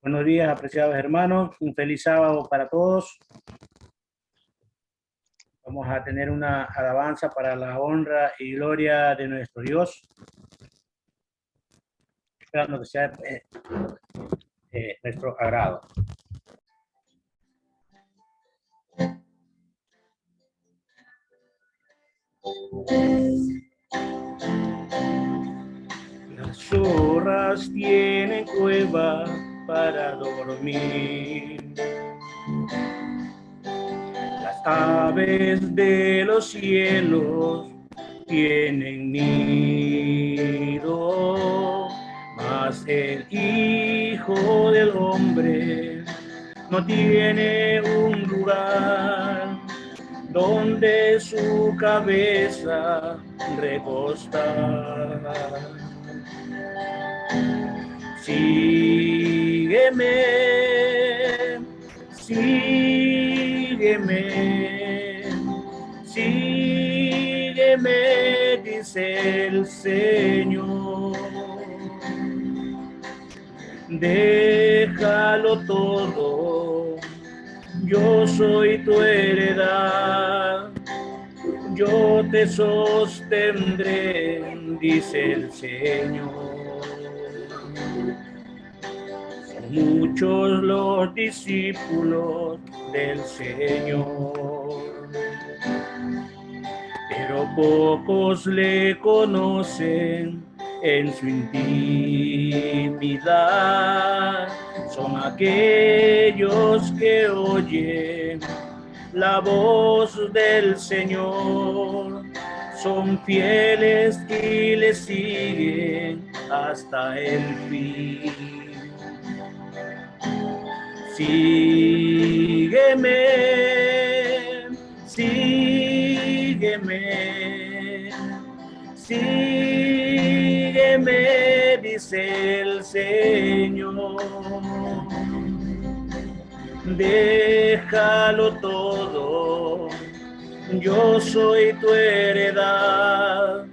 Buenos días, apreciados hermanos. Un feliz sábado para todos. Vamos a tener una alabanza para la honra y gloria de nuestro Dios. Esperando que sea nuestro agrado. Las zorras tienen cueva para dormir. Las aves de los cielos tienen nido, mas el Hijo del Hombre no tiene un lugar donde su cabeza recostar. Sígueme, sígueme, sígueme, dice el Señor. Déjalo todo, yo soy tu heredad, yo te sostendré, dice el Señor. Son muchos los discípulos del Señor, pero pocos le conocen en su intimidad. Son aquellos que oyen la voz del Señor, son fieles y le siguen hasta el fin. Sígueme, sígueme, sígueme, dice el Señor. Déjalo todo, yo soy tu heredad,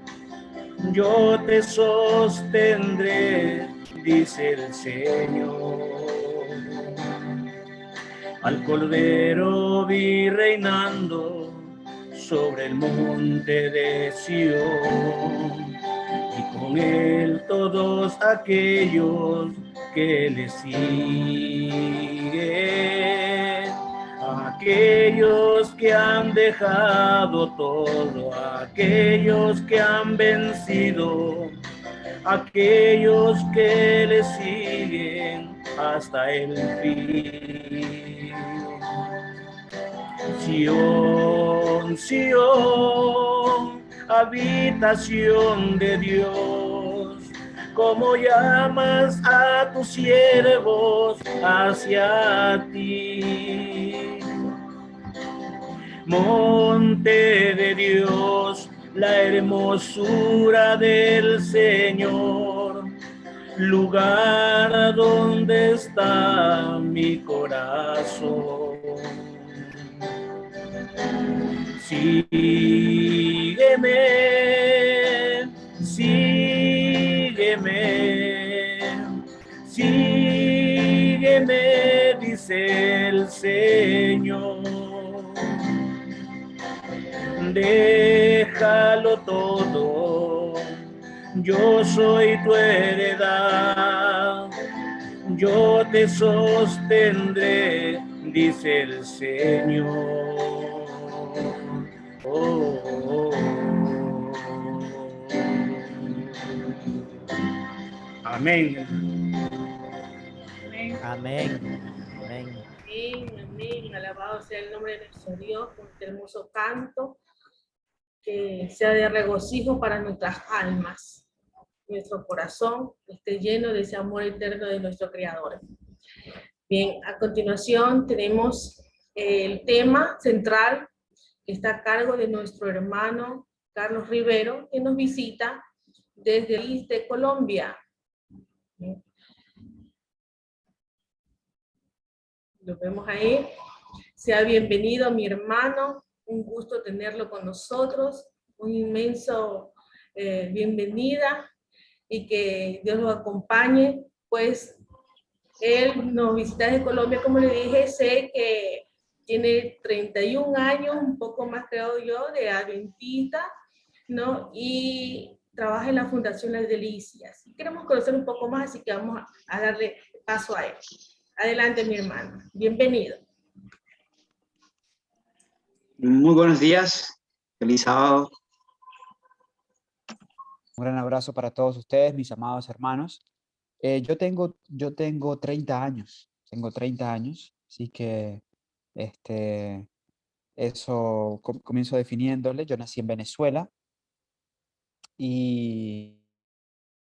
yo te sostendré, dice el Señor. Al Cordero vi reinando sobre el monte de Sión, y con él todos aquellos que le siguen, aquellos que han dejado todo, aquellos que han vencido, aquellos que le siguen hasta el fin. Sión, Sión, habitación de Dios, como llamas a tus siervos hacia ti. Monte de Dios, la hermosura del Señor, lugar donde está mi corazón. Sígueme, sígueme, sígueme, dice el Señor. Déjalo todo, yo soy tu heredad, yo te sostendré, dice el Señor. Oh, oh, oh. Amén. Amén. Amén. Amén. Amén, amén. Alabado sea el nombre de nuestro Dios con este hermoso canto, que sea de regocijo para nuestras almas, nuestro corazón esté lleno de ese amor eterno de nuestro Creador. Bien, a continuación tenemos el tema central que está a cargo de nuestro hermano Carlos Rivero, que nos visita desde el país de Colombia. Bien. Lo vemos ahí. Sea bienvenido mi hermano, un gusto tenerlo con nosotros, un inmenso bienvenida y que Dios lo acompañe, pues Él nos visita desde Colombia, como le dije, sé que tiene 31 años, un poco más creo yo, de adventista, ¿no? Y trabaja en la Fundación Las Delicias. Queremos conocer un poco más, así que vamos a darle paso a él. Adelante, mi hermano. Bienvenido. Muy buenos días, feliz sábado. Un gran abrazo para todos ustedes, mis amados hermanos. Yo tengo 30 años, así que eso comienzo definiéndole. Yo nací en Venezuela y,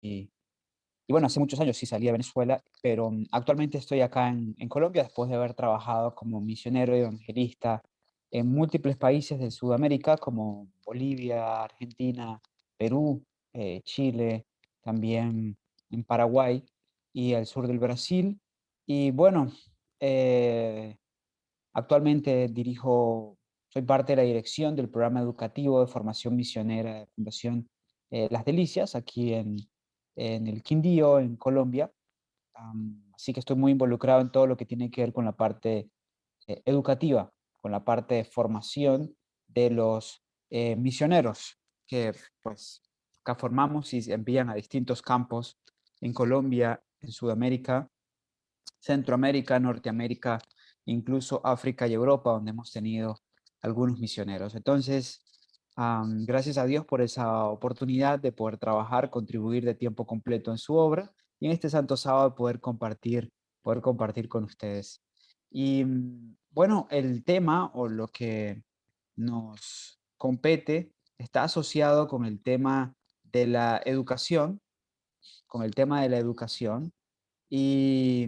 y, y bueno, hace muchos años sí salí de Venezuela, pero actualmente estoy acá en Colombia después de haber trabajado como misionero y evangelista en múltiples países de Sudamérica como Bolivia, Argentina, Perú, Chile, también en Paraguay y el sur del Brasil. Y bueno, eh, actualmente soy parte de la dirección del programa educativo de formación misionera de Fundación Las Delicias, aquí en el Quindío, en Colombia. Así que estoy muy involucrado en todo lo que tiene que ver con la parte educativa, con la parte de formación de los misioneros que pues acá formamos y se envían a distintos campos en Colombia, en Sudamérica, Centroamérica, Norteamérica, incluso África y Europa, donde hemos tenido algunos misioneros. Entonces, gracias a Dios por esa oportunidad de poder trabajar, contribuir de tiempo completo en su obra y en este Santo Sábado poder compartir con ustedes. Y bueno, el tema o lo que nos compete está asociado con el tema de la educación, y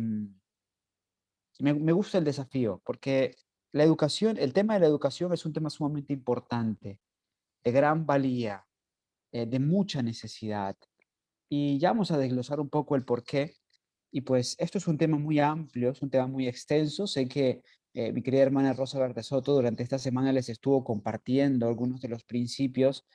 me gusta el desafío porque el tema de la educación es un tema sumamente importante, de gran valía, de mucha necesidad. Y ya vamos a desglosar un poco el por qué. Y pues esto es un tema muy amplio, es un tema muy extenso. Sé que mi querida hermana Rosa Bertesoto durante esta semana les estuvo compartiendo algunos de los principios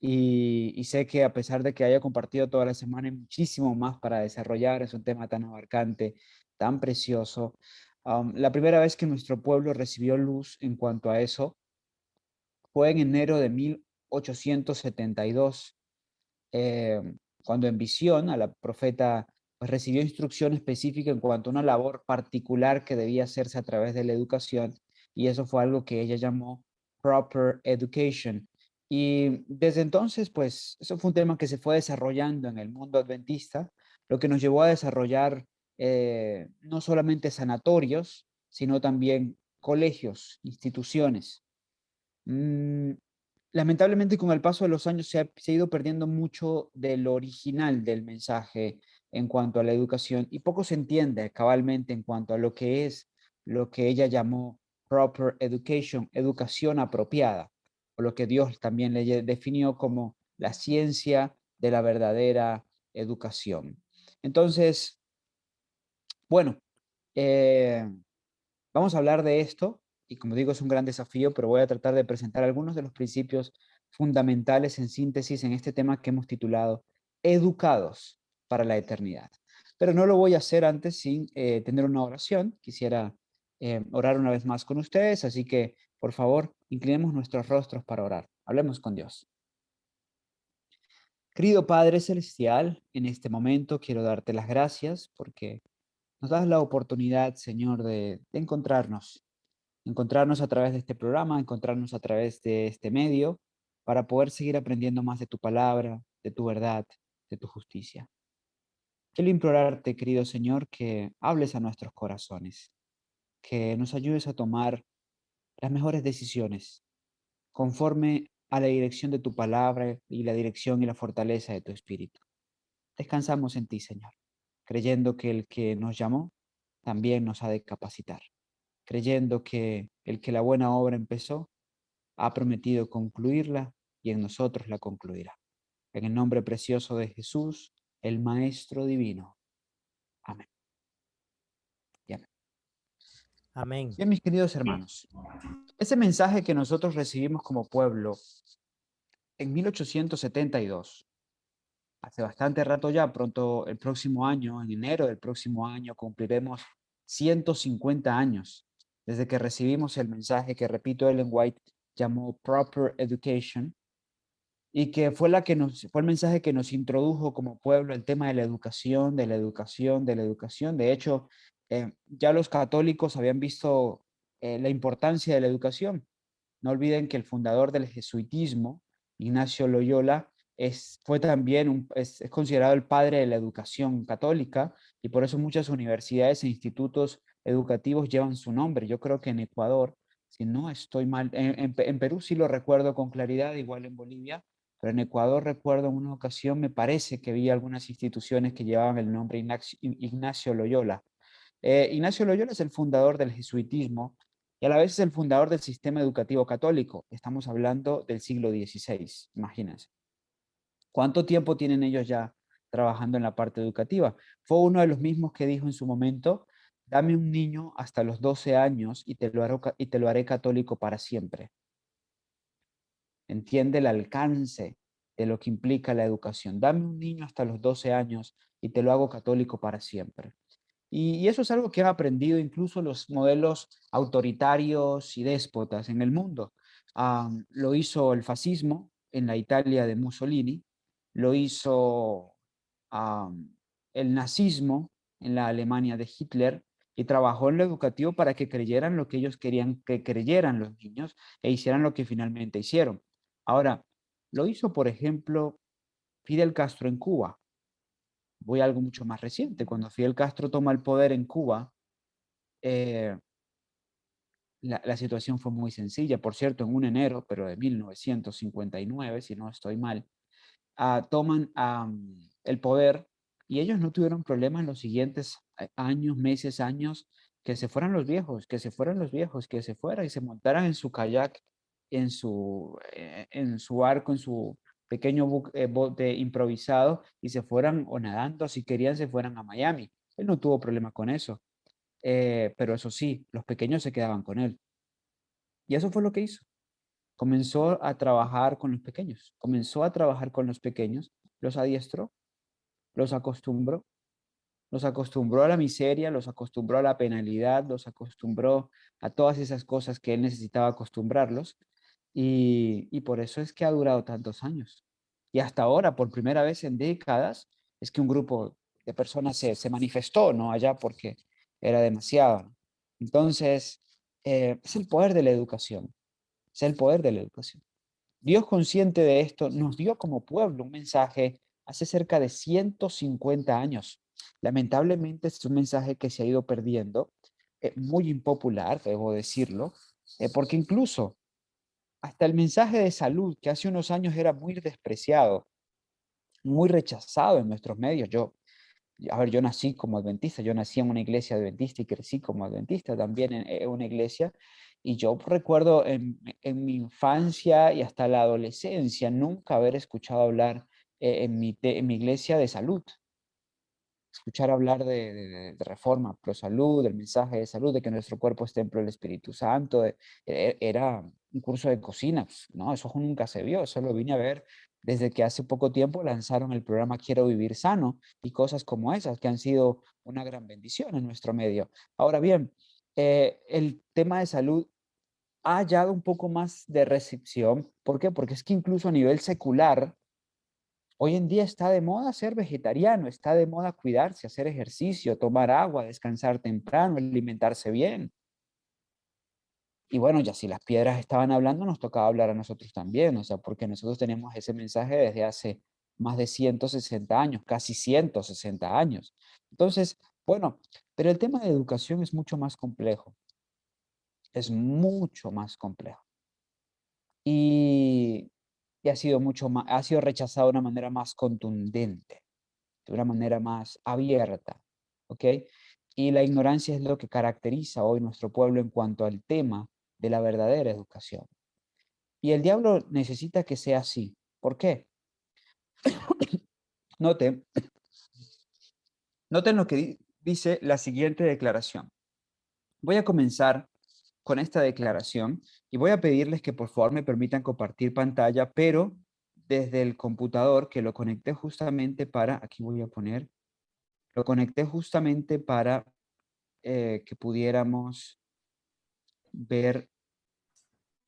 y sé que a pesar de que haya compartido toda la semana, hay muchísimo más para desarrollar. Es un tema tan abarcante, tan precioso. La primera vez que nuestro pueblo recibió luz en cuanto a eso fue en enero de 1872, eh, cuando en visión a la profeta pues, recibió instrucción específica en cuanto a una labor particular que debía hacerse a través de la educación, y eso fue algo que ella llamó proper education. Y desde entonces, pues, eso fue un tema que se fue desarrollando en el mundo adventista, lo que nos llevó a desarrollar no solamente sanatorios, sino también colegios, instituciones. Mm, Lamentablemente, con el paso de los años se ha ido perdiendo mucho de lo original del mensaje en cuanto a la educación y poco se entiende cabalmente en cuanto a lo que es lo que ella llamó proper education, educación apropiada, o lo que Dios también le definió como la ciencia de la verdadera educación. Entonces, bueno, eh, vamos a hablar de esto y como digo es un gran desafío, pero voy a tratar de presentar algunos de los principios fundamentales en síntesis en este tema que hemos titulado Educados para la Eternidad. Pero no lo voy a hacer antes sin tener una oración. Quisiera orar una vez más con ustedes, así que por favor inclinemos nuestros rostros para orar. Hablemos con Dios. Querido Padre Celestial, en este momento quiero darte las gracias porque nos das la oportunidad, Señor, de encontrarnos a través de este programa, encontrarnos a través de este medio, para poder seguir aprendiendo más de tu palabra, de tu verdad, de tu justicia. Quiero implorarte, querido Señor, que hables a nuestros corazones, que nos ayudes a tomar las mejores decisiones conforme a la dirección de tu palabra y la dirección y la fortaleza de tu espíritu. Descansamos en ti, Señor, creyendo que el que nos llamó también nos ha de capacitar, creyendo que el que la buena obra empezó ha prometido concluirla y en nosotros la concluirá. En el nombre precioso de Jesús, el Maestro Divino. Amén. Y amén. Amén. Bien, mis queridos hermanos, ese mensaje que nosotros recibimos como pueblo en 1872 hace bastante rato ya, pronto el próximo año, en enero del próximo año, cumpliremos 150 años desde que recibimos el mensaje que, repito, Ellen White llamó Proper Education, y que fue fue el mensaje que nos introdujo como pueblo el tema de la educación, de la educación, de la educación. De hecho, ya los católicos habían visto la importancia de la educación. No olviden que el fundador del jesuitismo, Ignacio Loyola, fue también es considerado el padre de la educación católica, y por eso muchas universidades e institutos educativos llevan su nombre. Yo creo que en Ecuador, si no estoy mal, en Perú sí lo recuerdo con claridad, igual en Bolivia, pero en Ecuador recuerdo en una ocasión, me parece que vi algunas instituciones que llevaban el nombre Ignacio Loyola. Ignacio Loyola es el fundador del jesuitismo y a la vez es el fundador del sistema educativo católico. Estamos hablando del siglo XVI, imagínense. ¿Cuánto tiempo tienen ellos ya trabajando en la parte educativa? Fue uno de los mismos que dijo en su momento: dame un niño hasta los 12 años y te lo haré católico para siempre. Entiende el alcance de lo que implica la educación. Dame un niño hasta los 12 años y te lo hago católico para siempre. Y eso es algo que han aprendido incluso los modelos autoritarios y déspotas en el mundo. Lo hizo el fascismo en la Italia de Mussolini, lo hizo el nazismo en la Alemania de Hitler, y trabajó en lo educativo para que creyeran lo que ellos querían que creyeran los niños e hicieran lo que finalmente hicieron. Ahora, lo hizo, por ejemplo, Fidel Castro en Cuba. Voy a algo mucho más reciente. Cuando Fidel Castro toma el poder en Cuba, eh, la situación fue muy sencilla. Por cierto, en un enero, pero de 1959, si no estoy mal, toman el poder, y ellos no tuvieron problemas en los siguientes años, meses, años, que se fueran los viejos, que se fueran los viejos, que se fueran y se montaran en su kayak, en su barco, en su pequeño bote improvisado, y se fueran, o nadando, si querían, se fueran a Miami. Él no tuvo problema con eso, pero eso sí, los pequeños se quedaban con él. Y eso fue lo que hizo. Comenzó a trabajar con los pequeños, comenzó a trabajar con los pequeños, los adiestró, los acostumbró, los acostumbró a la miseria, los acostumbró a la penalidad, los acostumbró a todas esas cosas que él necesitaba acostumbrarlos, y por eso es que ha durado tantos años. Y hasta ahora, por primera vez en décadas, es que un grupo de personas se manifestó, ¿no? Allá, porque era demasiado, ¿no? Entonces, es el poder de la educación, es el poder de la educación. Dios, consciente de esto, nos dio como pueblo un mensaje hace cerca de 150 años. Lamentablemente es un mensaje que se ha ido perdiendo, muy impopular, debo decirlo, porque incluso hasta el mensaje de salud, que hace unos años era muy despreciado, muy rechazado en nuestros medios. Yo nací como adventista, yo nací en una iglesia adventista y crecí como adventista también en una iglesia, y yo recuerdo en mi infancia y hasta la adolescencia nunca haber escuchado hablar en mi iglesia de salud, escuchar hablar de reforma pro salud, del mensaje de salud, de que nuestro cuerpo es templo del Espíritu Santo. Era un curso de cocina, pues, no, eso nunca se vio, eso lo vine a ver desde que hace poco tiempo lanzaron el programa Quiero Vivir Sano, y cosas como esas que han sido una gran bendición en nuestro medio. Ahora bien, el tema de salud ha hallado un poco más de recepción. ¿Por qué? Porque es que incluso a nivel secular, hoy en día está de moda ser vegetariano, está de moda cuidarse, hacer ejercicio, tomar agua, descansar temprano, alimentarse bien. Y bueno, ya si las piedras estaban hablando, nos tocaba hablar a nosotros también, o sea, porque nosotros tenemos ese mensaje desde hace más de 160 años, casi 160 años. Entonces, bueno, pero el tema de educación es mucho más complejo, es mucho más complejo. Y, y ha sido mucho más, ha sido rechazado de una manera más contundente, de una manera más abierta, ¿ok? Y la ignorancia es lo que caracteriza hoy nuestro pueblo en cuanto al tema de la verdadera educación. Y el diablo necesita que sea así. ¿Por qué? Noten, noten lo que dice la siguiente declaración. Voy a comenzar con esta declaración y voy a pedirles que por favor me permitan compartir pantalla, pero desde el computador, que lo conecté justamente para, aquí voy a poner, lo conecté justamente para que pudiéramos ver,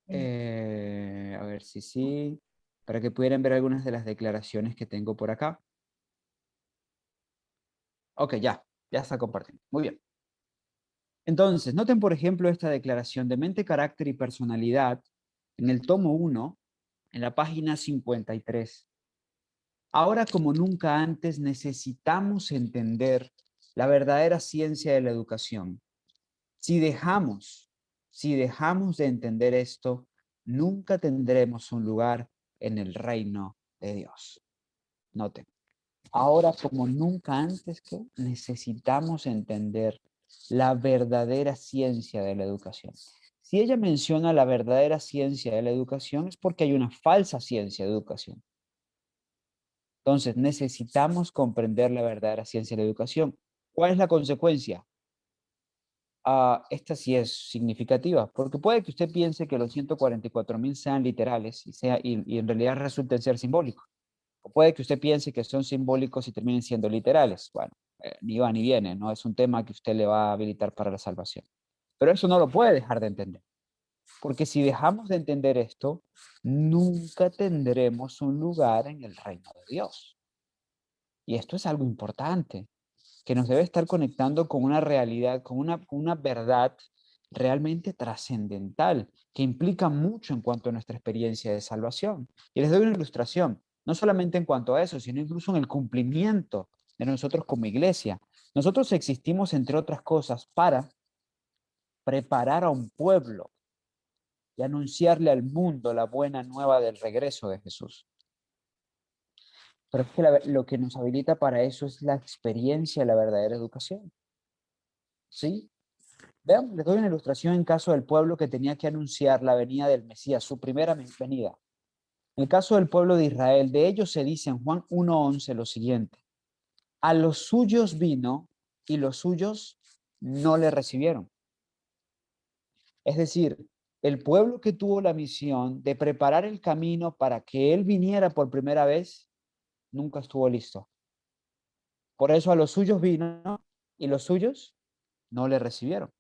a ver si sí, para que pudieran ver algunas de las declaraciones que tengo por acá. Ok, ya está compartiendo. Muy bien. Entonces, noten, por ejemplo, esta declaración de mente, carácter y personalidad en el tomo 1, en la página 53. Ahora, como nunca antes, necesitamos entender la verdadera ciencia de la educación. Si dejamos de entender esto, nunca tendremos un lugar en el reino de Dios. Noten, ahora como nunca antes, que necesitamos entender la verdadera ciencia de la educación. Si ella menciona la verdadera ciencia de la educación, es porque hay una falsa ciencia de educación. Entonces, necesitamos comprender la verdadera ciencia de la educación. ¿Cuál es la consecuencia? Esta sí es significativa, porque puede que usted piense que los 144,000 sean literales y en realidad resulten ser simbólicos. O puede que usted piense que son simbólicos y terminen siendo literales. Bueno, ni va ni viene, no es un tema que usted le va a habilitar para la salvación. Pero eso no lo puede dejar de entender, porque si dejamos de entender esto, nunca tendremos un lugar en el reino de Dios. Y esto es algo importante, que nos debe estar conectando con una realidad, con una verdad realmente trascendental, que implica mucho en cuanto a nuestra experiencia de salvación. Y les doy una ilustración, no solamente en cuanto a eso, sino incluso en el cumplimiento de nosotros como iglesia. Nosotros existimos, entre otras cosas, para preparar a un pueblo y anunciarle al mundo la buena nueva del regreso de Jesús. Pero es que lo que nos habilita para eso es la experiencia de la verdadera educación. ¿Sí? Vean, les doy una ilustración en caso del pueblo que tenía que anunciar la venida del Mesías, su primera venida. En el caso del pueblo de Israel, de ellos se dice en Juan 1:11 lo siguiente: a los suyos vino y los suyos no le recibieron. Es decir, el pueblo que tuvo la misión de preparar el camino para que él viniera por primera vez, nunca estuvo listo. Por eso a los suyos vino y los suyos no le recibieron.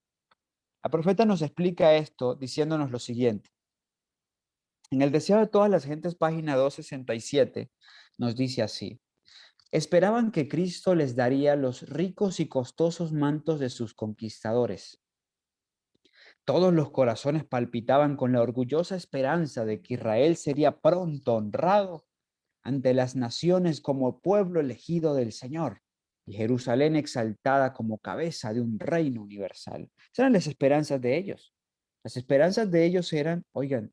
La profeta nos explica esto diciéndonos lo siguiente. En el deseo de todas las gentes, página 267, nos dice así: esperaban que Cristo les daría los ricos y costosos mantos de sus conquistadores. Todos los corazones palpitaban con la orgullosa esperanza de que Israel sería pronto honrado ante las naciones como pueblo elegido del Señor, y Jerusalén exaltada como cabeza de un reino universal. Esas eran las esperanzas de ellos. Las esperanzas de ellos eran, oigan,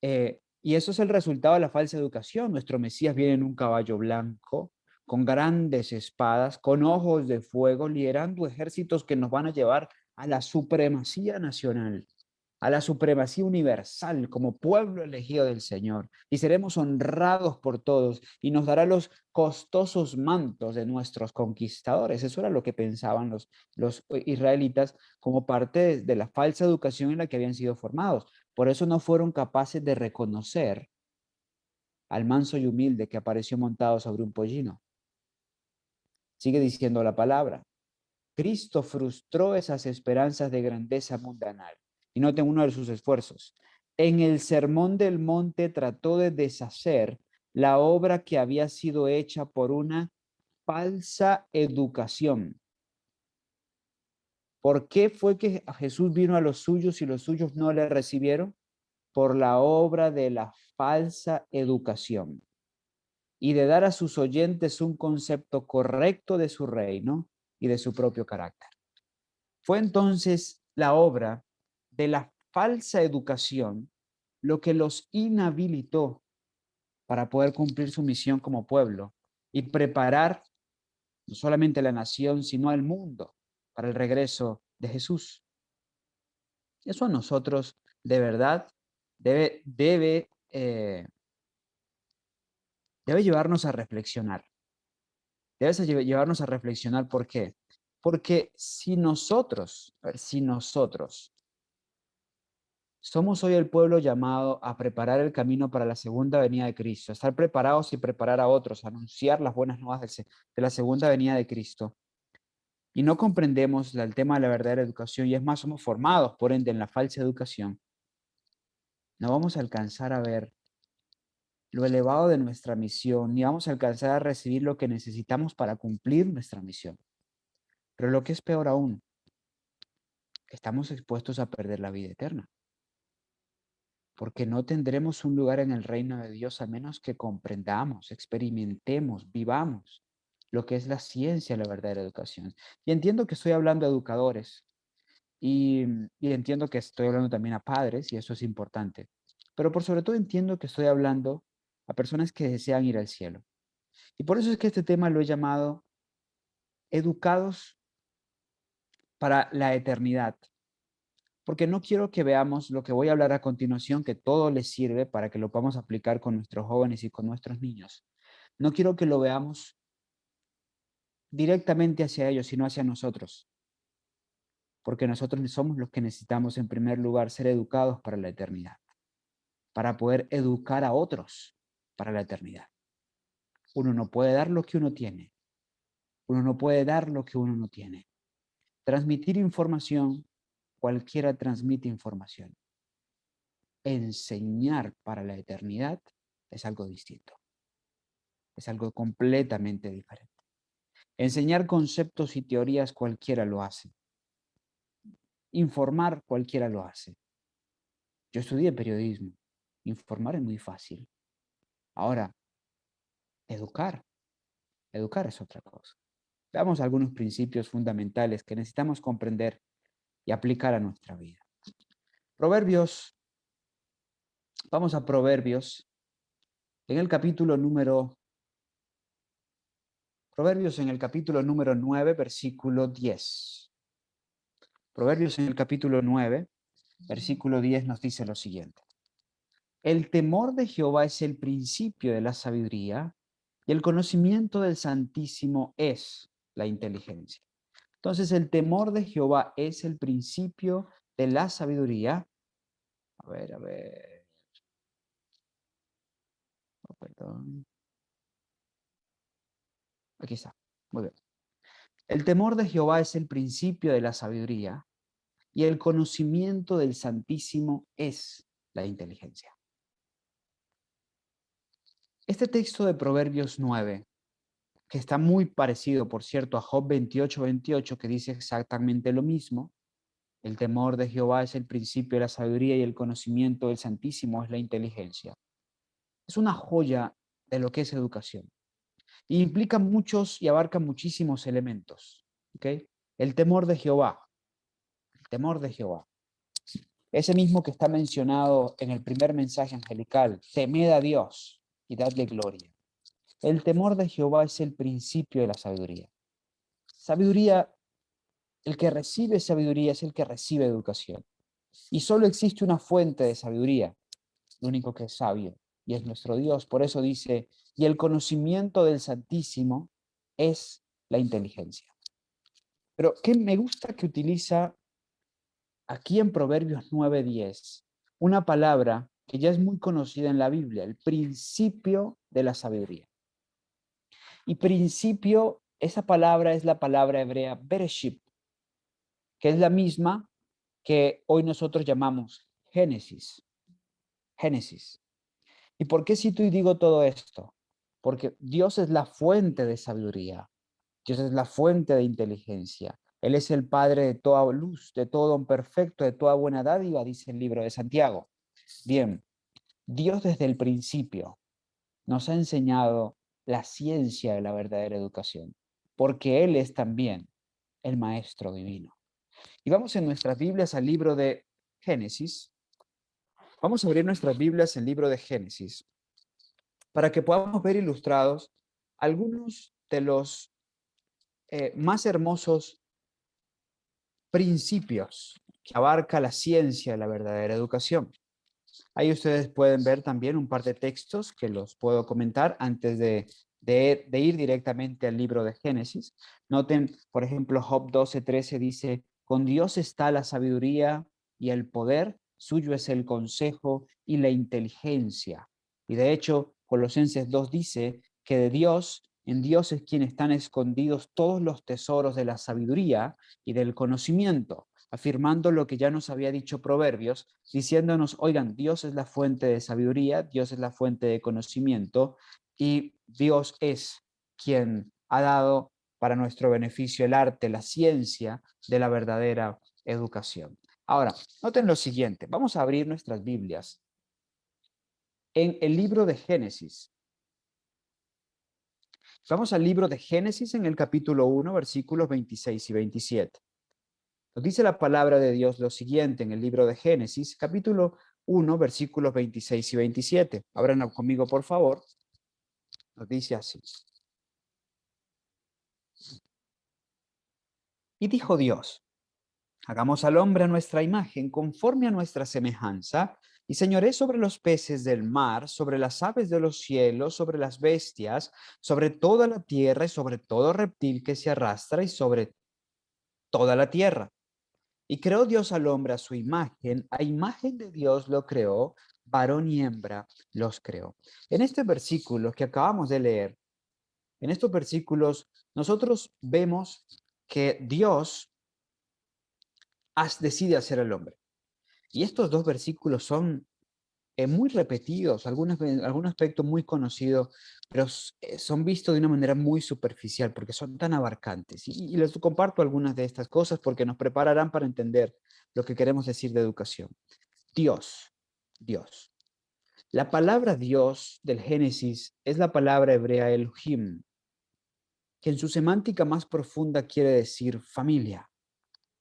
y eso es el resultado de la falsa educación. Nuestro Mesías viene en un caballo blanco, con grandes espadas, con ojos de fuego, liderando ejércitos que nos van a llevar a la supremacía nacional, a la supremacía universal como pueblo elegido del Señor. Y seremos honrados por todos y nos dará los costosos mantos de nuestros conquistadores. Eso era lo que pensaban los israelitas como parte de la falsa educación en la que habían sido formados. Por eso no fueron capaces de reconocer al manso y humilde que apareció montado sobre un pollino. Sigue diciendo la palabra. Cristo frustró esas esperanzas de grandeza mundanal. Y noten uno de sus esfuerzos. En el Sermón del Monte trató de deshacer la obra que había sido hecha por una falsa educación. ¿Por qué fue que Jesús vino a los suyos y los suyos no le recibieron? Por la obra de la falsa educación y de dar a sus oyentes un concepto correcto de su reino y de su propio carácter. Fue entonces la obra de la falsa educación lo que los inhabilitó para poder cumplir su misión como pueblo y preparar no solamente a la nación, sino al mundo para el regreso de Jesús. Eso a nosotros de verdad debe llevarnos a reflexionar. Debe llevarnos a reflexionar. ¿Por qué? Porque si nosotros Somos hoy el pueblo llamado a preparar el camino para la segunda venida de Cristo, a estar preparados y preparar a otros, a anunciar las buenas nuevas de la segunda venida de Cristo. Y no comprendemos el tema de la verdadera educación, y es más, somos formados, por ende, en la falsa educación. No vamos a alcanzar a ver lo elevado de nuestra misión, ni vamos a alcanzar a recibir lo que necesitamos para cumplir nuestra misión. Pero lo que es peor aún, estamos expuestos a perder la vida eterna, porque no tendremos un lugar en el reino de Dios a menos que comprendamos, experimentemos, vivamos lo que es la ciencia de la verdadera educación. Y entiendo que estoy hablando a educadores y entiendo que estoy hablando también a padres, y eso es importante. Pero por sobre todo entiendo que estoy hablando a personas que desean ir al cielo. Y por eso es que este tema lo he llamado Educados para la Eternidad. Porque no quiero que veamos lo que voy a hablar a continuación, que todo les sirve para que lo podamos aplicar con nuestros jóvenes y con nuestros niños. No quiero que lo veamos directamente hacia ellos, sino hacia nosotros. Porque nosotros somos los que necesitamos, en primer lugar, ser educados para la eternidad, para poder educar a otros para la eternidad. Uno no puede dar lo que uno tiene. Uno no puede dar lo que uno no tiene. Transmitir información, cualquiera transmite información. Enseñar para la eternidad es algo distinto. Es algo completamente diferente. Enseñar conceptos y teorías cualquiera lo hace. Informar cualquiera lo hace. Yo estudié periodismo. Informar es muy fácil. Ahora, educar es otra cosa. Veamos algunos principios fundamentales que necesitamos comprender y aplicar a nuestra vida. Proverbios, vamos a Proverbios, en el capítulo número 9, versículo 10. Proverbios en el capítulo 9, versículo 10 nos dice lo siguiente. El temor de Jehová es el principio de la sabiduría, y el conocimiento del Santísimo es la inteligencia. Entonces, el temor de Jehová es el principio de la sabiduría. A ver. Oh, perdón. Aquí está. Muy bien. El temor de Jehová es el principio de la sabiduría, y el conocimiento del Santísimo es la inteligencia. Este texto de Proverbios 9, que está muy parecido, por cierto, a Job 28:28, que dice exactamente lo mismo. El temor de Jehová es el principio de la sabiduría y el conocimiento del Santísimo es la inteligencia. Es una joya de lo que es educación. Y implica muchos y abarca muchísimos elementos. ¿Okay? El temor de Jehová. El temor de Jehová. Ese mismo que está mencionado en el primer mensaje angelical. Temed a Dios y dadle gloria. El temor de Jehová es el principio de la sabiduría. Sabiduría, el que recibe sabiduría es el que recibe educación. Y solo existe una fuente de sabiduría, lo único que es sabio, y es nuestro Dios. Por eso dice, y el conocimiento del Santísimo es la inteligencia. Pero ¿qué me gusta que utiliza aquí en Proverbios 9:10? Una palabra que ya es muy conocida en la Biblia, el principio de la sabiduría. Y principio, esa palabra es la palabra hebrea Bereshit, que es la misma que hoy nosotros llamamos Génesis. Génesis. ¿Y por qué cito y digo todo esto? Porque Dios es la fuente de sabiduría. Dios es la fuente de inteligencia. Él es el Padre de toda luz, de todo don perfecto, de toda buena dádiva, dice el libro de Santiago. Bien, Dios desde el principio nos ha enseñado la ciencia de la verdadera educación, porque Él es también el Maestro divino. Y vamos en nuestras Biblias al libro de Génesis. Vamos a abrir nuestras Biblias en el libro de Génesis para que podamos ver ilustrados algunos de los más hermosos principios que abarca la ciencia de la verdadera educación. Ahí ustedes pueden ver también un par de textos que los puedo comentar antes de ir directamente al libro de Génesis. Noten, por ejemplo, Job 12:13 dice, con Dios está la sabiduría y el poder suyo es el consejo y la inteligencia. Y de hecho, Colosenses 2 dice que en Dios es quien están escondidos todos los tesoros de la sabiduría y del conocimiento, afirmando lo que ya nos había dicho Proverbios, diciéndonos, oigan, Dios es la fuente de sabiduría, Dios es la fuente de conocimiento, y Dios es quien ha dado para nuestro beneficio el arte, la ciencia de la verdadera educación. Ahora, noten lo siguiente, vamos a abrir nuestras Biblias en el libro de Génesis. Vamos al libro de Génesis en el capítulo 1, versículos 26 y 27. Nos dice la palabra de Dios lo siguiente en el libro de Génesis, capítulo 1, versículos 26 y 27. Ábranlo conmigo, por favor. Nos dice así. Y dijo Dios, hagamos al hombre a nuestra imagen, conforme a nuestra semejanza, y señoré sobre los peces del mar, sobre las aves de los cielos, sobre las bestias, sobre toda la tierra y sobre todo reptil que se arrastra y sobre toda la tierra. Y creó Dios al hombre a su imagen, a imagen de Dios lo creó, varón y hembra los creó. En este versículo que acabamos de leer, en estos versículos, nosotros vemos que Dios decide hacer al hombre. Y estos dos versículos son muy repetidos, algún aspecto muy conocido, pero son vistos de una manera muy superficial porque son tan abarcantes. Y les comparto algunas de estas cosas porque nos prepararán para entender lo que queremos decir de educación. Dios, Dios. La palabra Dios del Génesis es la palabra hebrea Elohim, que en su semántica más profunda quiere decir familia,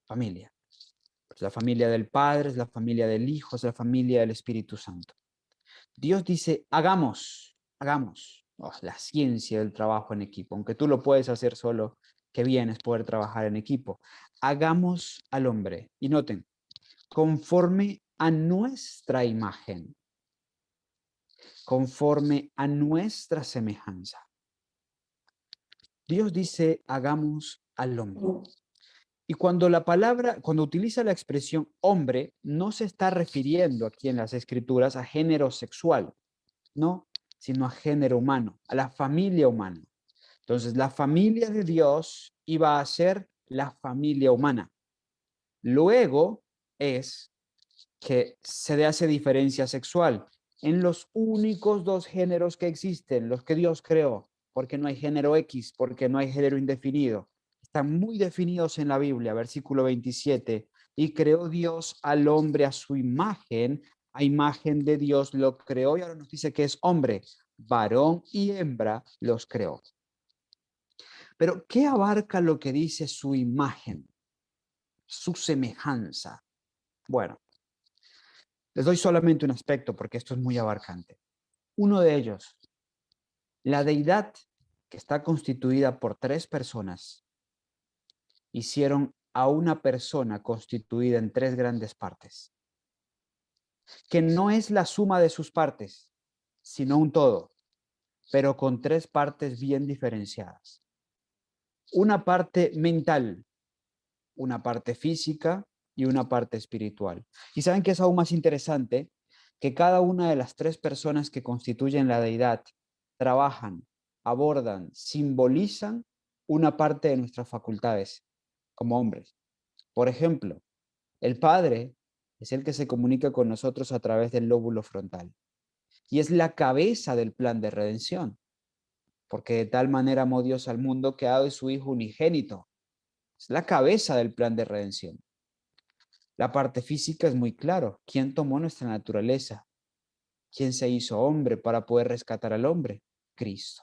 familia. Es la familia del Padre, es la familia del Hijo, es la familia del Espíritu Santo. Dios dice, hagamos. Oh, la ciencia del trabajo en equipo. Aunque tú lo puedes hacer solo, qué bien es poder trabajar en equipo. Hagamos al hombre. Y noten, conforme a nuestra imagen, conforme a nuestra semejanza. Dios dice, hagamos al hombre. Y cuando utiliza la expresión hombre, no se está refiriendo aquí en las escrituras a género sexual, no, sino a género humano, a la familia humana. Entonces, la familia de Dios iba a ser la familia humana. Luego es que se hace diferencia sexual en los únicos dos géneros que existen, los que Dios creó, porque no hay género X, porque no hay género indefinido. Están muy definidos en la Biblia, versículo 27. Y creó Dios al hombre a su imagen, a imagen de Dios lo creó y ahora nos dice que es hombre, varón y hembra los creó. Pero, ¿qué abarca lo que dice su imagen, su semejanza? Bueno, les doy solamente un aspecto porque esto es muy abarcante. Uno de ellos, la deidad que está constituida por tres personas, hicieron a una persona constituida en tres grandes partes, que no es la suma de sus partes, sino un todo, pero con tres partes bien diferenciadas. Una parte mental, una parte física y una parte espiritual. ¿Y saben qué es aún más interesante? Que cada una de las tres personas que constituyen la deidad trabajan, abordan, simbolizan una parte de nuestras facultades como hombres. Por ejemplo, el Padre es el que se comunica con nosotros a través del lóbulo frontal y es la cabeza del plan de redención, porque de tal manera amó Dios al mundo que ha dado a su Hijo unigénito. Es la cabeza del plan de redención. La parte física es muy claro. ¿Quién tomó nuestra naturaleza? ¿Quién se hizo hombre para poder rescatar al hombre? Cristo.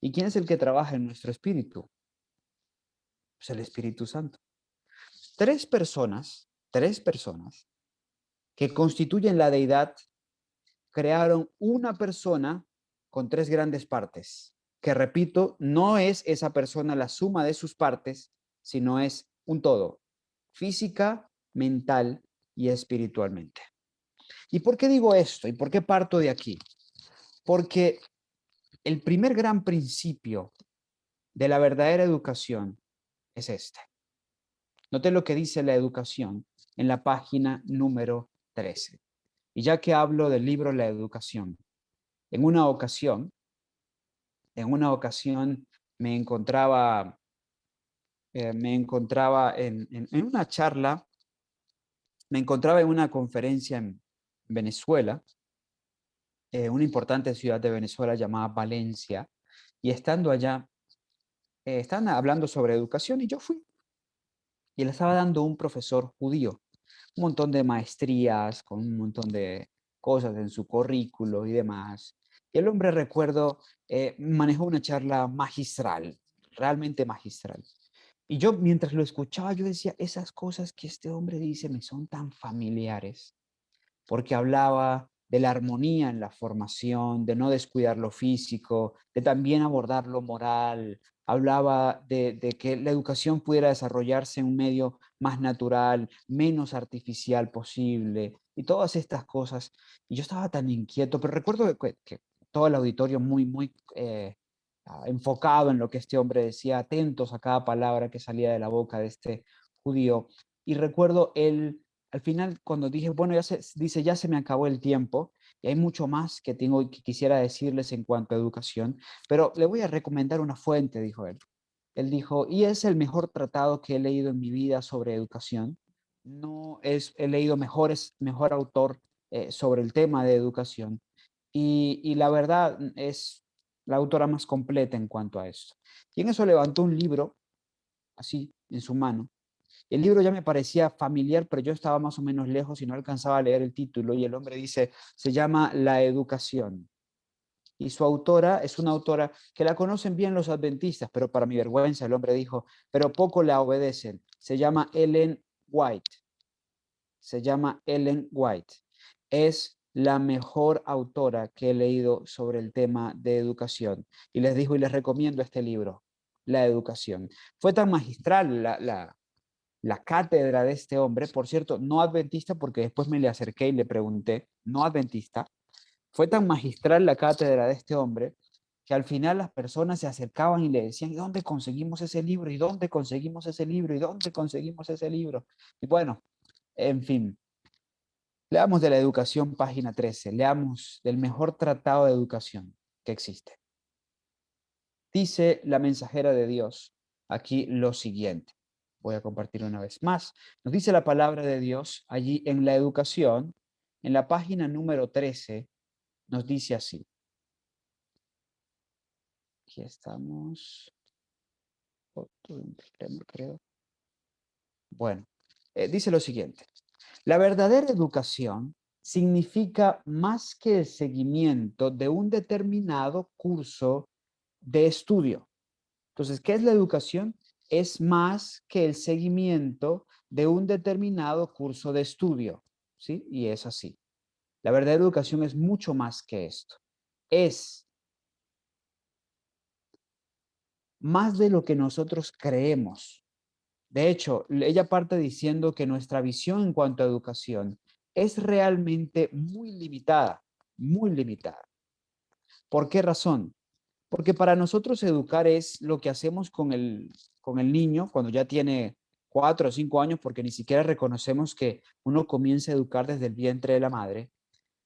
¿Y quién es el que trabaja en nuestro espíritu? Pues el Espíritu Santo. Tres personas que constituyen la deidad crearon una persona con tres grandes partes, que repito, no es esa persona la suma de sus partes, sino es un todo, física, mental y espiritualmente. ¿Y por qué digo esto? ¿Y por qué parto de aquí? Porque el primer gran principio de la verdadera educación es este. Note lo que dice la educación en la página número 13. Y ya que hablo del libro La Educación, en una ocasión me encontraba, en una charla, me encontraba en una conferencia en Venezuela, una importante ciudad de Venezuela llamada Valencia, y estando allá, están hablando sobre educación y yo fui. Y le estaba dando un profesor judío, un montón de maestrías, con un montón de cosas en su currículo y demás. Y el hombre, recuerdo, manejó una charla magistral, realmente magistral. Y yo, mientras lo escuchaba, yo decía, esas cosas que este hombre dice me son tan familiares, porque hablaba de la armonía en la formación, de no descuidar lo físico, de también abordar lo moral. Hablaba de que la educación pudiera desarrollarse en un medio más natural, menos artificial posible, y todas estas cosas. Y yo estaba tan inquieto, pero recuerdo que todo el auditorio muy enfocado en lo que este hombre decía, atentos a cada palabra que salía de la boca de este judío. Y recuerdo él al final, cuando dije, bueno, ya se me acabó el tiempo y hay mucho más que quisiera decirles en cuanto a educación, pero le voy a recomendar una fuente, dijo él. Él dijo, y es el mejor tratado que he leído en mi vida sobre educación. No es, he leído mejor autor sobre el tema de educación. Y la verdad es la autora más completa en cuanto a esto. Y en eso levantó un libro, así, en su mano. El libro ya me parecía familiar, pero yo estaba más o menos lejos y no alcanzaba a leer el título. Y el hombre dice, se llama La Educación. Y su autora es una autora que la conocen bien los adventistas, pero para mi vergüenza el hombre dijo, pero poco la obedecen. Se llama Ellen White. Se llama Ellen White. Es la mejor autora que he leído sobre el tema de educación. Y les dijo y les recomiendo este libro, La Educación. Fue tan magistral la cátedra de este hombre, por cierto, no adventista, porque después me le acerqué y le pregunté, no adventista, fue tan magistral la cátedra de este hombre que al final las personas se acercaban y le decían, ¿y dónde conseguimos ese libro? ¿Y dónde conseguimos ese libro? ¿Y dónde conseguimos ese libro? Y bueno, en fin, leamos de la educación, página 13, leamos del mejor tratado de educación que existe. Dice la mensajera de Dios aquí lo siguiente. Voy a compartir una vez más. Nos dice la palabra de Dios allí en la educación, en la página número 13, nos dice así. Aquí estamos. Creo. Bueno, dice lo siguiente. La verdadera educación significa más que el seguimiento de un determinado curso de estudio. Entonces, ¿qué es la educación? Es más que el seguimiento de un determinado curso de estudio, ¿sí? Y es así. La verdadera educación es mucho más que esto. Es más de lo que nosotros creemos. De hecho, ella parte diciendo que nuestra visión en cuanto a educación es realmente muy limitada, muy limitada. ¿Por qué razón? Porque para nosotros educar es lo que hacemos con el niño cuando ya tiene 4 o 5 años, porque ni siquiera reconocemos que uno comienza a educar desde el vientre de la madre.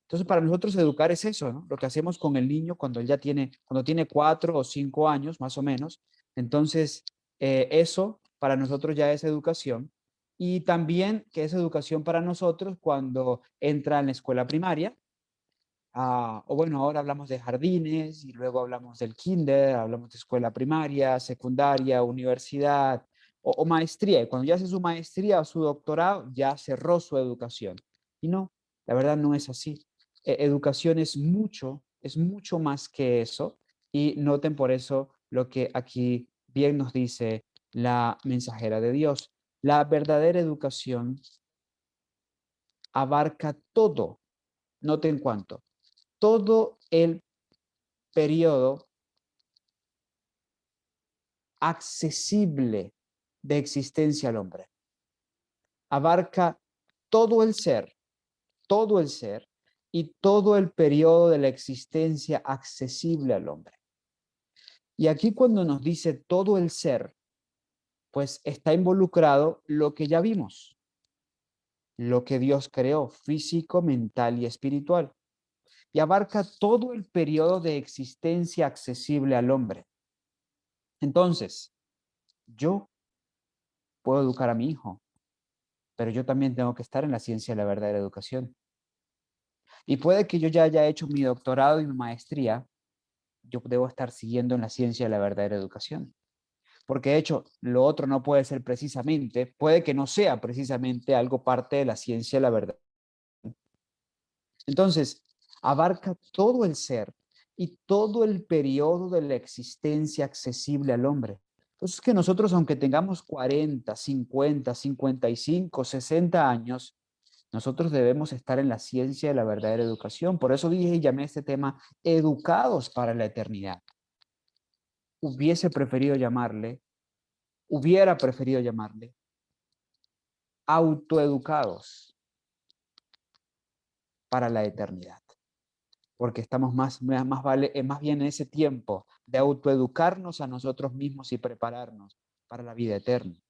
Entonces, para nosotros educar es eso, ¿no? Lo que hacemos con el niño cuando tiene 4 o 5 años, más o menos. Entonces, eso para nosotros ya es educación. Y también que es educación para nosotros cuando entra en la escuela primaria, o bueno, ahora hablamos de jardines y luego hablamos del kinder, hablamos de escuela primaria, secundaria, universidad o maestría. Y cuando ya hace su maestría o su doctorado, ya cerró su educación. Y no, la verdad no es así. Educación es mucho más que eso. Y noten por eso lo que aquí bien nos dice la mensajera de Dios. La verdadera educación abarca todo. Noten cuánto todo el periodo accesible de existencia al hombre. Abarca todo el ser y todo el periodo de la existencia accesible al hombre. Y aquí cuando nos dice todo el ser, pues está involucrado lo que ya vimos. lo que Dios creó, físico, mental y espiritual, y abarca todo el periodo de existencia accesible al hombre. Entonces, yo puedo educar a mi hijo, pero yo también tengo que estar en la ciencia de la verdadera educación. Y puede que yo ya haya hecho mi doctorado y mi maestría, yo debo estar siguiendo en la ciencia de la verdadera educación. Porque de hecho, lo otro no puede ser precisamente, puede que no sea precisamente algo parte de la ciencia de la verdad. Entonces, abarca todo el ser y todo el periodo de la existencia accesible al hombre. Entonces, que nosotros, aunque tengamos 40, 50, 55, 60 años, nosotros debemos estar en la ciencia de la verdadera educación. Por eso dije y llamé a este tema educados para la eternidad. Hubiera preferido llamarle autoeducados para la eternidad. Porque estamos más bien en ese tiempo de autoeducarnos a nosotros mismos y prepararnos para la vida eterna.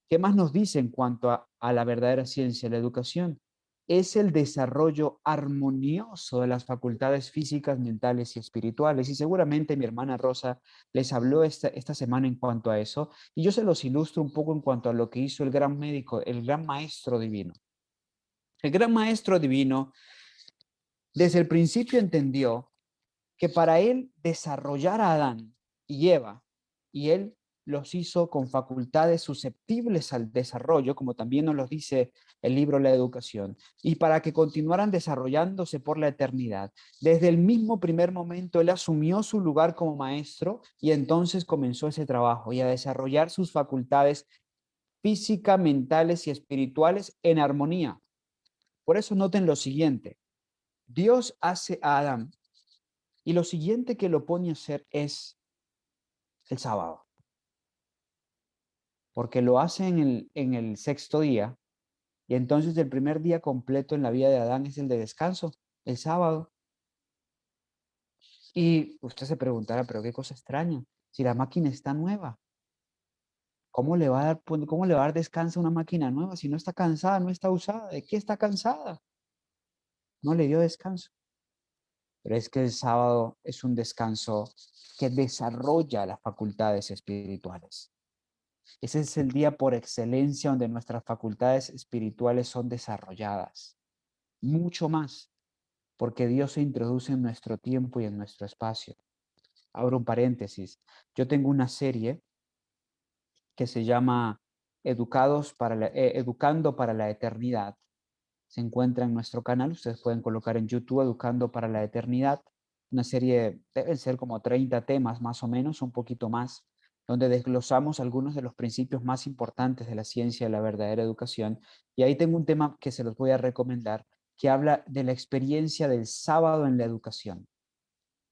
¿Qué más nos dice en cuanto a la verdadera ciencia? La educación es el desarrollo armonioso de las facultades físicas, mentales y espirituales. Y seguramente mi hermana Rosa les habló esta semana en cuanto a eso. Y yo se los ilustro un poco en cuanto a lo que hizo el gran médico, el gran maestro divino. El gran maestro divino desde el principio entendió que para él desarrollar a Adán y Eva, y él los hizo con facultades susceptibles al desarrollo, como también nos lo dice el libro La Educación, y para que continuaran desarrollándose por la eternidad. Desde el mismo primer momento, él asumió su lugar como maestro y entonces comenzó ese trabajo y a desarrollar sus facultades físicas, mentales y espirituales en armonía. Por eso noten lo siguiente. Dios hace a Adán y lo siguiente que lo pone a hacer es el sábado. Porque lo hace en el sexto día. Y entonces el primer día completo en la vida de Adán es el de descanso, el sábado. Y usted se preguntará, pero qué cosa extraña. Si la máquina está nueva, ¿cómo le va a dar descanso a una máquina nueva si no está cansada, no está usada? ¿De qué está cansada? No le dio descanso. Pero es que el sábado es un descanso que desarrolla las facultades espirituales. Ese es el día por excelencia donde nuestras facultades espirituales son desarrolladas. Mucho más, porque Dios se introduce en nuestro tiempo y en nuestro espacio. Abro un paréntesis. Yo tengo una serie que se llama Educando para la Eternidad. Se encuentra en nuestro canal. Ustedes pueden colocar en YouTube Educando para la Eternidad. Una serie, deben ser como 30 temas más o menos, un poquito más, donde desglosamos algunos de los principios más importantes de la ciencia de la verdadera educación. Y ahí tengo un tema que se los voy a recomendar, que habla de la experiencia del sábado en la educación.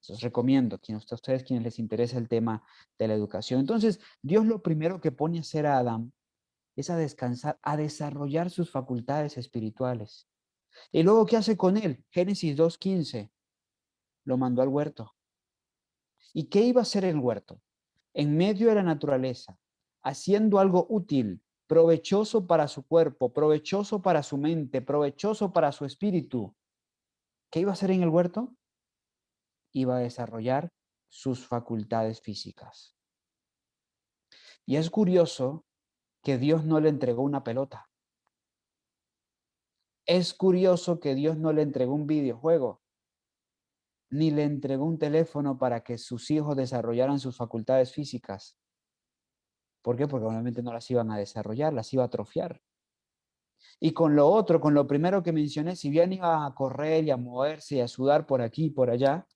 Os recomiendo a ustedes quienes les interesa el tema de la educación. Entonces, Dios lo primero que pone a hacer a Adán es a descansar, a desarrollar sus facultades espirituales. Y luego, ¿qué hace con él? Génesis 2:15, lo mandó al huerto. ¿Y qué iba a hacer en el huerto? En medio de la naturaleza, haciendo algo útil, provechoso para su cuerpo, provechoso para su mente, provechoso para su espíritu. ¿Qué iba a hacer en el huerto? Iba a desarrollar sus facultades físicas. Y es curioso que Dios no le entregó una pelota. Es curioso que Dios no le entregó un videojuego, ni le entregó un teléfono para que sus hijos desarrollaran sus facultades físicas. ¿Por qué? Porque obviamente no las iban a desarrollar, las iba a atrofiar. Y con lo otro, con lo primero que mencioné, si bien iba a correr y a moverse y a sudar por aquí y por allá,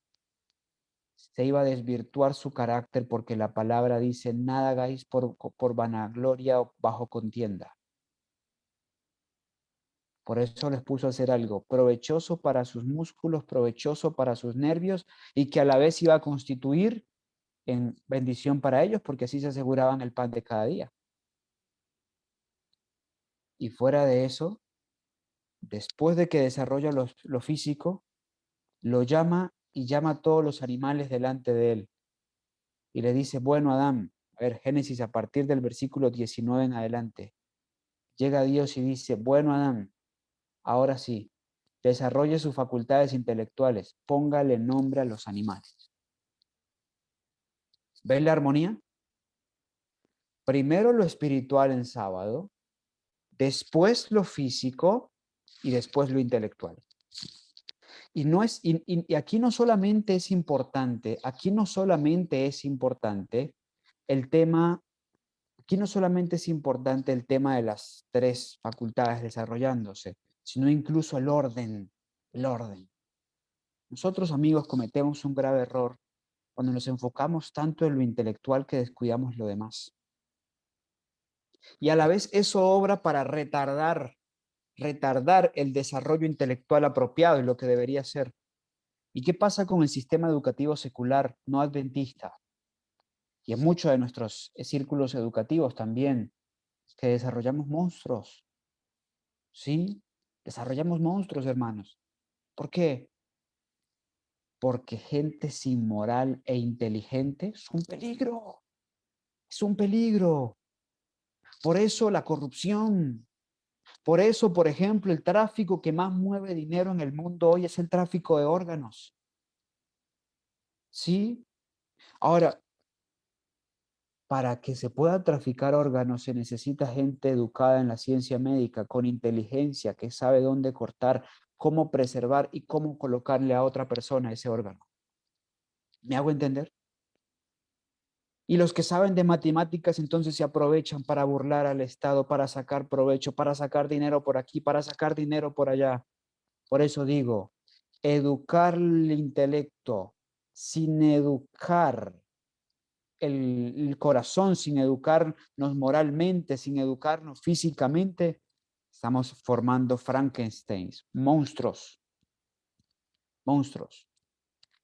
se iba a desvirtuar su carácter porque la palabra dice, nada hagáis por vanagloria o bajo contienda. Por eso les puso a hacer algo provechoso para sus músculos, provechoso para sus nervios y que a la vez iba a constituir en bendición para ellos porque así se aseguraban el pan de cada día. Y fuera de eso, después de que desarrolla lo físico, lo llama y llama a todos los animales delante de él. Y le dice, bueno, Adán, a ver, Génesis a partir del versículo 19 en adelante. Llega Dios y dice, bueno, Adán, Ahora sí, desarrolle sus facultades intelectuales. Póngale nombre a los animales. ¿Ves la armonía? Primero lo espiritual en sábado, después lo físico y después lo intelectual. Y aquí no solamente es importante, el tema, aquí no solamente es importante el tema de las tres facultades desarrollándose, sino incluso el orden. Nosotros, amigos, cometemos un grave error cuando nos enfocamos tanto en lo intelectual que descuidamos lo demás. Y a la vez eso obra para retardar el desarrollo intelectual apropiado y lo que debería ser. ¿Y qué pasa con el sistema educativo secular no adventista? Y en muchos de nuestros círculos educativos también, que desarrollamos monstruos. ¿Sí? Desarrollamos monstruos, hermanos. ¿Por qué? Porque gente sin moral e inteligente es un peligro. Es un peligro. Por eso la corrupción. Por eso, por ejemplo, el tráfico que más mueve dinero en el mundo hoy es el tráfico de órganos. ¿Sí? Ahora, para que se pueda traficar órganos se necesita gente educada en la ciencia médica, con inteligencia, que sabe dónde cortar, cómo preservar y cómo colocarle a otra persona ese órgano. ¿Me hago entender? Y los que saben de matemáticas entonces se aprovechan para burlar al Estado, para sacar provecho, para sacar dinero por aquí, para sacar dinero por allá. Por eso digo, educar el intelecto sin educar el corazón, sin educarnos moralmente, sin educarnos físicamente, estamos formando Frankensteins, monstruos,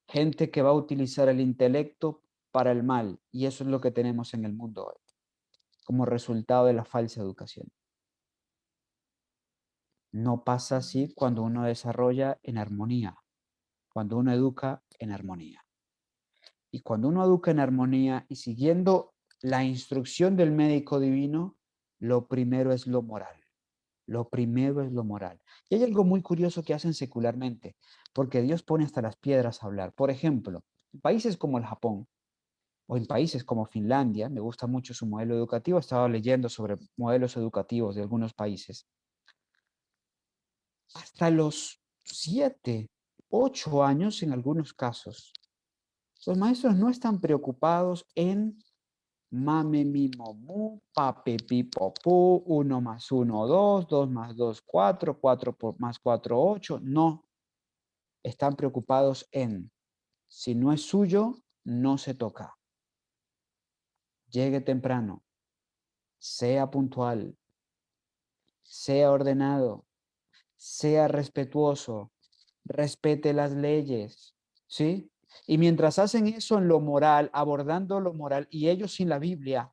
gente que va a utilizar el intelecto para el mal, y eso es lo que tenemos en el mundo hoy, como resultado de la falsa educación. No pasa así cuando uno desarrolla en armonía, cuando uno educa en armonía. Y cuando uno educa en armonía y siguiendo la instrucción del médico divino, lo primero es lo moral. Lo primero es lo moral. Y hay algo muy curioso que hacen secularmente, porque Dios pone hasta las piedras a hablar. Por ejemplo, en países como el Japón o en países como Finlandia, me gusta mucho su modelo educativo, estaba leyendo sobre modelos educativos de algunos países. Hasta los 7, 8 años en algunos casos, los maestros no están preocupados en mame, mi, mu, pape, pi, pu, 1 más 1, 2, 2 más 2, 4, 4 más 4, 8. No, están preocupados en, si no es suyo, no se toca. Llegue temprano, sea puntual, sea ordenado, sea respetuoso, respete las leyes, ¿sí? Y mientras hacen eso en lo moral, abordando lo moral, y ellos sin la Biblia,